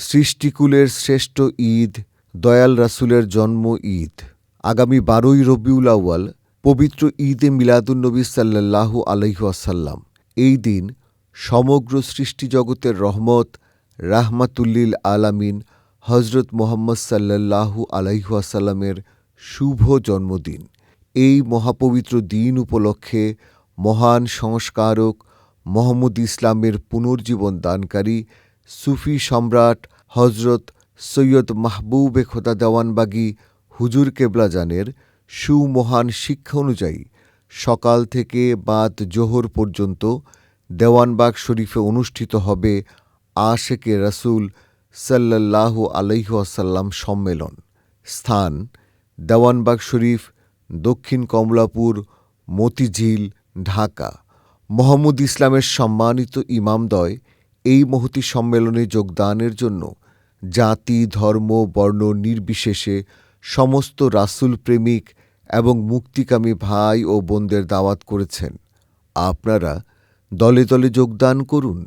সৃষ্টিকুলের শ্রেষ্ঠ ঈদ দয়াল রাসূলের জন্ম ঈদ। আগামী ১২ই রবিউল আউয়াল পবিত্র ঈদে মিলাদুন্নবী সাল্লাল্লাহু আলাইহি ওয়াসাল্লাম। এই দিন সমগ্র সৃষ্টিজগতের রহমত, রাহমাতুল্লিল আলামিন হজরত মুহাম্মদ সাল্লাল্লাহু আলাইহি ওয়াসাল্লামের শুভ জন্মদিন। এই মহাপবিত্র দিন উপলক্ষে মহান সংস্কারক মুহাম্মদ ইসলামের পুনর্জীবন দানকারী সুফি সম্রাট হজরত সৈয়দ মাহবুবে খোদা দেওয়ানবাগী হুজুর কেবলাজানের সুমহান শিক্ষা অনুযায়ী সকাল থেকে বাদ জোহর পর্যন্ত দেওয়ানবাগ শরীফে অনুষ্ঠিত হবে আশেকে রাসূল সাল্লাল্লাহু আলাইহি ওয়াসাল্লাম সম্মেলন। স্থান: দেওয়ানবাগ শরীফ, দক্ষিণ কমলাপুর, মতিঝিল, ঢাকা। মুহাম্মদ ইসলামের সম্মানিত ইমামদ্বয় এই মহতী সম্মেলনে যোগদানের জন্য জাতি, ধর্ম, বর্ণ নির্বিশেষে সমস্ত রাসূল প্রেমিক এবং মুক্তিকামী ভাই ও বোনদের দাওয়াত করেছেন। আপনারা দলে দলে যোগদান করুন।